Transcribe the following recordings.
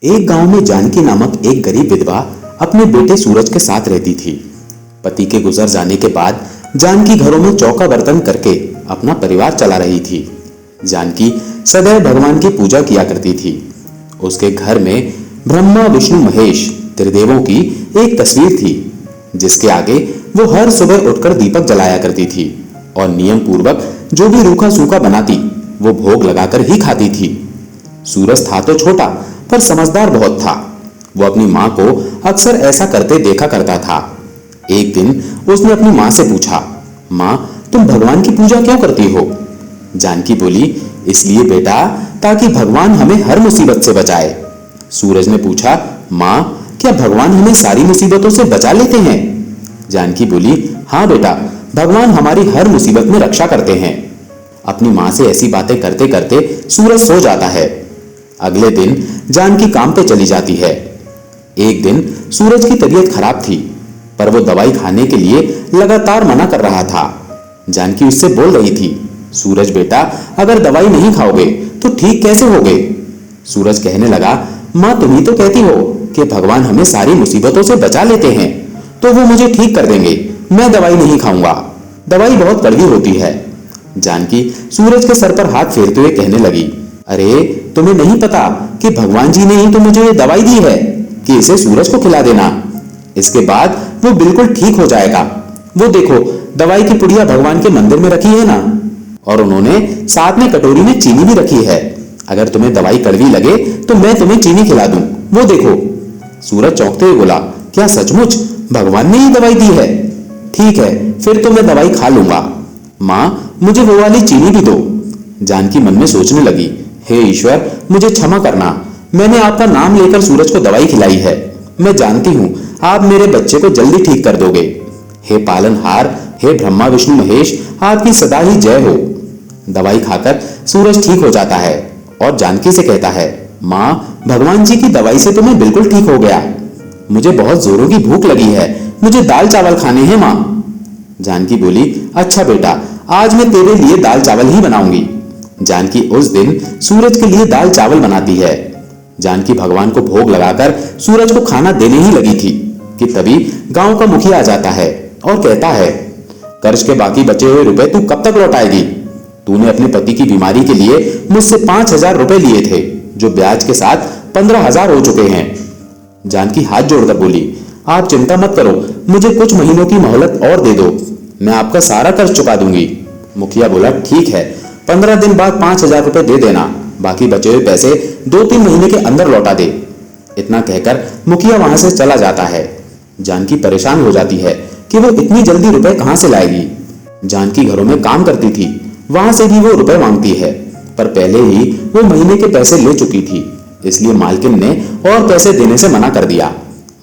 एक गांव में जानकी नामक एक गरीब विधवा अपने बेटे सूरज के साथ रहती थी। पति के गुजर जाने के बाद जानकी घरों में चौका बर्तन करके अपना परिवार चला रही थी। जानकी सदैव भगवान की पूजा किया करती थी। उसके घर में ब्रह्मा विष्णु महेश त्रिदेवों की एक तस्वीर थी, जिसके आगे वो हर सुबह उठकर दीपक जलाया करती थी और नियम पूर्वक जो भी रूखा सूखा बनाती वो भोग लगाकर ही खाती थी। सूरज था तो छोटा पर समझदार बहुत था। वो अपनी माँ को अक्सर ऐसा करते देखा करता था। एक दिन उसने अपनी माँ से पूछा, माँ तुम भगवान की पूजा क्यों करती हो? जानकी बोली, इसलिए बेटा ताकि भगवान हमें हर मुसीबत से बचाए। सूरज ने पूछा, माँ क्या भगवान हमें सारी मुसीबतों से बचा लेते हैं? जानकी बोली, हाँ बेटा, भगवान हमारी हर मुसीबत में रक्षा करते हैं। अपनी माँ से ऐसी बातें करते करते सूरज सो जाता है। अगले दिन जानकी काम पे चली जाती है। एक दिन सूरज की तबीयत खराब थी, पर वो दवाई खाने के लिए लगातार मना कर रहा था। जानकी उससे बोल रही थी, सूरज बेटा अगर दवाई नहीं खाओगे तो ठीक कैसे होगे? सूरज कहने लगा, माँ तुम ही तो कहती हो कि भगवान हमें सारी मुसीबतों से बचा लेते हैं, तो वो मुझे ठीक कर देंगे। मैं दवाई नहीं खाऊंगा, दवाई बहुत कड़वी होती है। जानकी सूरज के सर पर हाथ फेरते हुए कहने लगी, अरे तुम्हें नहीं पता कि भगवान जी ने ही तो मुझे ये दवाई दी है कि इसे सूरज को खिला देना, इसके बाद वो बिल्कुल ठीक हो जाएगा। वो देखो दवाई की पुड़िया भगवान के मंदिर में रखी है ना, और उन्होंने साथ में कटोरी में चीनी भी रखी है। अगर तुम्हें दवाई कड़वी लगे तो मैं तुम्हें चीनी खिला दूं, वो देखो। सूरज चौंकते हुए बोला, क्या सचमुच भगवान ने ही दवाई दी है? ठीक है फिर तो मैं दवाई खा लूंगा। माँ मुझे वो वाली चीनी भी दो। जानकी मन में सोचने लगी, हे ईश्वर मुझे क्षमा करना, मैंने आपका नाम लेकर सूरज को दवाई खिलाई है। मैं जानती हूँ आप मेरे बच्चे को जल्दी ठीक कर दोगे। हे पालनहार, हे ब्रह्मा विष्णु महेश, आपकी सदा ही जय हो। दवाई खाकर सूरज ठीक हो जाता है और जानकी से कहता है, माँ भगवान जी की दवाई से तो मैं बिल्कुल ठीक हो गया। मुझे बहुत जोरों की भूख लगी है, मुझे दाल चावल खाने हैं माँ। जानकी बोली, अच्छा बेटा आज मैं तेरे लिए दाल चावल ही बनाऊंगी। जानकी उस दिन सूरज के लिए दाल चावल बनाती है। जानकी भगवान को भोग लगाकर सूरज को खाना देने ही लगी थी कि तभी गांव का मुखिया आ जाता है और कहता है, कर्ज के बाकी बचे हुए रुपए तू कब तक लौटाएगी? तूने अपने पति की बीमारी के लिए मुझसे 5,000 रुपए लिए थे, जो ब्याज के साथ 15,000 हो चुके हैं। जानकी हाथ जोड़कर बोली, आप चिंता मत करो, मुझे कुछ महीनों की मोहलत और दे दो, मैं आपका सारा कर्ज चुका दूंगी। मुखिया बोला, ठीक है 15 दिन बाद 5,000 रुपए दे देना, बाकी बचे हुए पैसे 2-3 महीने के अंदर लौटा दे। इतना कहकर मुखिया वहां से चला जाता है। जानकी परेशान हो जाती है कि वो इतनी जल्दी रुपए कहां से लाएगी। जानकी घरों में काम करती थी, वहां से भी वो रुपए मांगती है, पर पहले ही वो महीने के पैसे ले चुकी थी, इसलिए मालकिन ने और पैसे देने से मना कर दिया।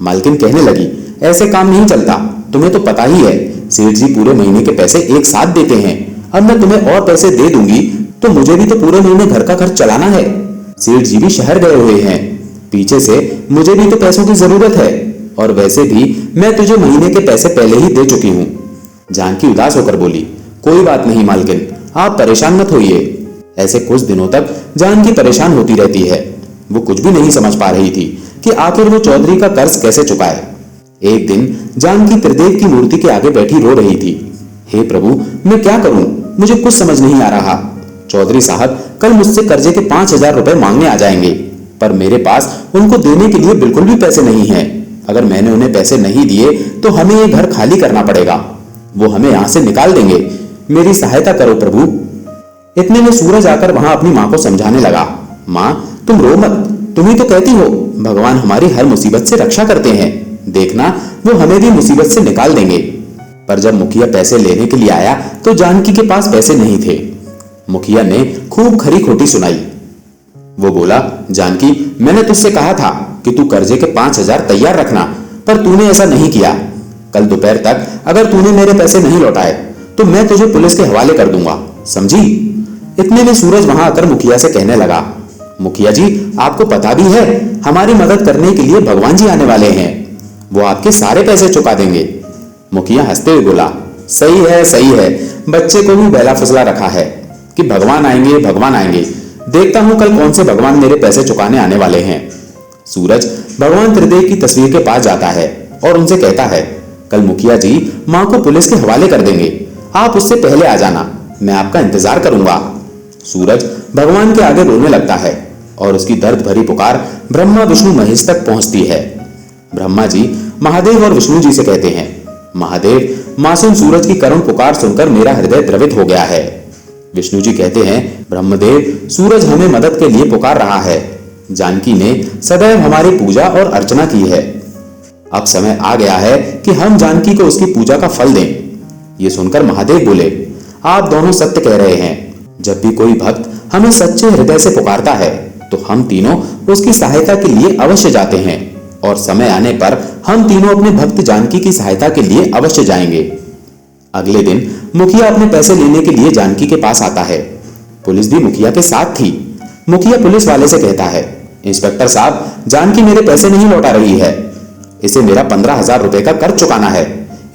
मालकिन कहने लगी, ऐसे काम नहीं चलता, तुम्हें तो पता ही है सेठ जी पूरे महीने के पैसे एक साथ देते हैं। अब मैं तुम्हें और पैसे दे दूंगी तो मुझे भी तो पूरे महीने घर का खर्च चलाना है। सेठ जी भी शहर गए हुए हैं, पीछे से मुझे भी तो पैसों की जरूरत है, और वैसे भी मैं तुझे महीने के पैसे पहले ही दे चुकी हूँ। जानकी उदास होकर बोली, कोई बात नहीं मालकिन, आप परेशान मत होइए। ऐसे कुछ दिनों तक जानकी परेशान होती रहती है। वो कुछ भी नहीं समझ पा रही थी कि आखिर वो चौधरी का कर्ज कैसे चुकाए। एक दिन जानकी त्रिदेव की मूर्ति के आगे बैठी रो रही थी, हे प्रभु मैं क्या करूं, मुझे कुछ समझ नहीं आ रहा। चौधरी साहब कल मुझसे कर्जे के 5,000 रुपए मांगने आ जाएंगे, पर मेरे पास उनको देने के लिए बिल्कुल भी पैसे नहीं हैं। अगर मैंने उन्हें पैसे नहीं दिए तो हमें ये घर खाली करना पड़ेगा, वो हमें यहाँ से निकाल देंगे। मेरी सहायता करो प्रभु। इतने में सूरज आकर वहां अपनी माँ को समझाने लगा, माँ तुम रो मत, तुम ही तो कहती हो भगवान हमारी हर मुसीबत से रक्षा करते हैं, देखना वो हमें भी मुसीबत से निकाल देंगे। पर जब मुखिया पैसे लेने के लिए आया तो जानकी के पास पैसे नहीं थे। मुखिया ने खूब खरी खोटी सुनाई। वो बोला, जानकी मैंने तुझसे कहा था कि तू कर्जे के 5,000 तैयार रखना, पर तूने ऐसा नहीं किया। कल दोपहर तक अगर तूने मेरे पैसे नहीं लौटाए तो मैं तुझे पुलिस के हवाले कर दूंगा, समझी? इतने में सूरज वहां आकर मुखिया से कहने लगा, मुखिया जी आपको पता भी है हमारी मदद करने के लिए भगवान जी आने वाले हैं, वो आपके सारे पैसे चुका देंगे। मुखिया हंसते हुए बोला, सही है, बच्चे को भी बहला फुसला रखा है कि भगवान आएंगे, देखता हूं कल कौन से भगवान मेरे पैसे चुकाने आने वाले हैं। सूरज भगवान त्रिदेव की तस्वीर के पास जाता है और उनसे कहता है, कल मुखिया जी माँ को पुलिस के हवाले कर देंगे, आप उससे पहले आ जाना, मैं आपका इंतजार करूंगा। सूरज भगवान के आगे रोने लगता है और उसकी दर्द भरी पुकार ब्रह्मा विष्णु महेश तक पहुंचती है। ब्रह्मा जी महादेव और विष्णु जी से कहते हैं, महादेव, मासूम सूरज की करुण पुकार सुनकर मेरा हृदय द्रवित हो गया है। विष्णु जी कहते हैं, ब्रह्मदेव, सूरज हमें मदद के लिए पुकार रहा है। जानकी ने सदैव हमारी पूजा और अर्चना की है। अब समय आ गया है कि हम जानकी को उसकी पूजा का फल दें। ये सुनकर महादेव बोले, आप दोनों सत्य कह रहे हैं। जब भी कोई भक्त हमें सच्चे हृदय से पुकारता है तो हम तीनों उसकी सहायता के लिए अवश्य जाते हैं और समय आने पर हम तीनों अपने भक्त जानकी की सहायता के लिए अवश्य जाएंगे। अगले दिन मुखिया अपने पैसे लेने के लिए जानकी के पास आता है। पुलिस भी मुखिया के साथ थी। मुखिया पुलिस वाले से कहता है, इंस्पेक्टर साहब, जानकी मेरे पैसे नहीं लौटा रही है। इसे मेरा 15,000 रुपए का कर्ज चुकाना है।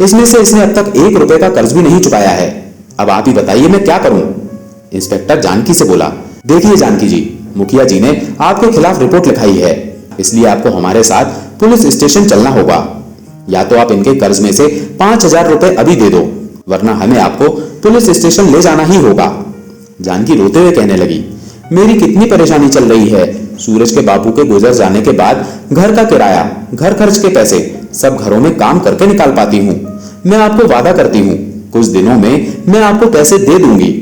इसमें से इसने अब तक 1 रुपए का कर्ज भी नहीं चुकाया है। अब आप ही बताइए मैं क्या करूं? इंस्पेक्टर जानकी से बोला, देखिए जानकी जी, मुखिया जी ने आपके खिलाफ रिपोर्ट लिखाई है, इसलिए आपको हमारे साथ पुलिस स्टेशन चलना होगा। या तो आप इनके कर्ज में से 5,000 रुपए अभी दे दो, वरना हमें आपको पुलिस स्टेशन ले जाना ही होगा। जानकी रोते हुए कहने लगी, मेरी कितनी परेशानी चल रही है। सूरज के बापू के गुजर जाने के बाद घर का किराया, घर खर्च के पैसे सब घरों में काम करके निकाल पाती हूँ। मैं आपको वादा करती हूँ, कुछ दिनों में मैं आपको पैसे दे दूंगी।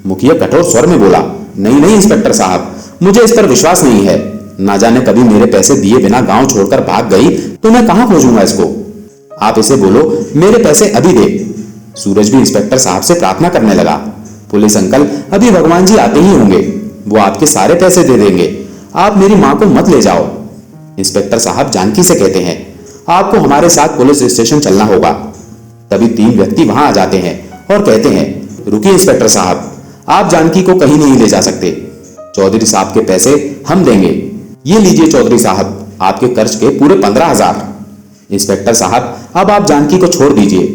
मुखिया कठोर स्वर में बोला, नहीं नहीं इंस्पेक्टर साहब, मुझे इस पर विश्वास नहीं है। ना जाने कभी मेरे पैसे दिए बिना गांव छोड़कर भाग गई तो मैं कहां खोजूंगा इसको। आप इसे बोलो मेरे पैसे अभी दे। सूरज भी इंस्पेक्टर साहब से प्रार्थना करने लगा, पुलिस अंकल, अभी भगवान जी आते ही होंगे, वो आपके सारे पैसे दे देंगे, आप मेरी माँ को मत ले जाओ। इंस्पेक्टर साहब जानकी से कहते हैं, आपको हमारे साथ पुलिस स्टेशन चलना होगा। तभी 3 व्यक्ति वहां आ जाते हैं और कहते हैं, रुकिए इंस्पेक्टर साहब, आप जानकी को कहीं नहीं ले जा सकते। चौधरी साहब के पैसे हम देंगे। ये लीजिए चौधरी साहब, आपके कर्ज के पूरे 15,000। इंस्पेक्टर साहब, अब आप जानकी को छोड़ दीजिए।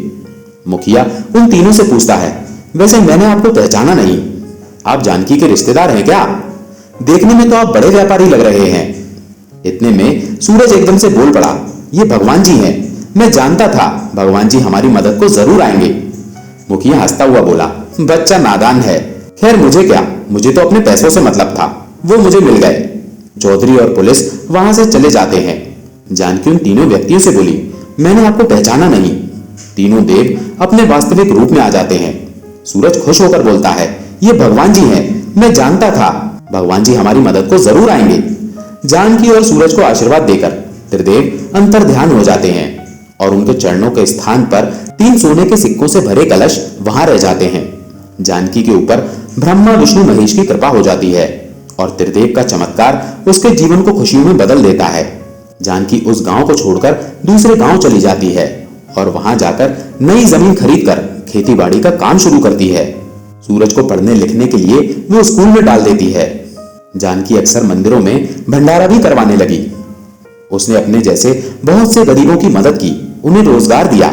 मुखिया उन तीनों से पूछता है, वैसे मैंने आपको पहचाना नहीं, आप जानकी के रिश्तेदार हैं क्या? देखने में तो आप बड़े व्यापारी लग रहे हैं। इतने में सूरज एकदम से बोल पड़ा, ये भगवान जी हैं, मैं जानता था भगवान जी हमारी मदद को जरूर आएंगे। मुखिया हंसता हुआ बोला, बच्चा नादान है, खैर मुझे क्या, मुझे तो अपने पैसों से मतलब था, वो मुझे मिल गए। चौधरी और पुलिस वहां से चले जाते हैं। जानकी उन तीनों व्यक्तियों से बोली, मैंने आपको पहचाना नहीं। तीनों देव अपने वास्तविक रूप में आ जाते हैं। सूरज खुश होकर बोलता है, ये भगवान जी हैं, मैं जानता था भगवान जी हमारी मदद को जरूर आएंगे। जानकी और सूरज को आशीर्वाद देकर त्रिदेव अंतर ध्यान हो जाते हैं और उनके चरणों के स्थान पर 3 सोने के सिक्कों से भरे कलश वहां रह जाते हैं। जानकी के ऊपर ब्रह्मा विष्णु महेश की कृपा हो जाती है और त्रिदेव का चमत्कार उसके जीवन को खुशियों में बदल देता है। जानकी उस गांव को छोड़कर दूसरे गांव चली जाती है और वहां जाकर नई जमीन खरीदकर खेती बाड़ी का काम शुरू करती है। सूरज को पढ़ने लिखने के लिए वो स्कूल में डाल देती है। जानकी अक्सर मंदिरों में भंडारा भी करवाने लगी। उसने अपने जैसे बहुत से गरीबों की मदद की, उन्हें रोजगार दिया।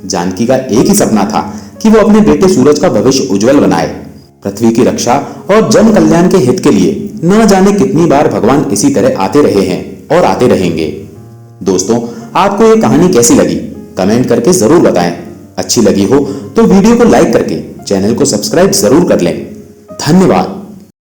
जानकी का एक ही सपना था कि वो अपने बेटे सूरज का भविष्य उज्जवल बनाए। पृथ्वी की रक्षा और जन कल्याण के हित के लिए न जाने कितनी बार भगवान इसी तरह आते रहे हैं और आते रहेंगे। दोस्तों, आपको ये कहानी कैसी लगी कमेंट करके जरूर बताएं। अच्छी लगी हो तो वीडियो को लाइक करके चैनल को सब्सक्राइब जरूर कर लें। धन्यवाद।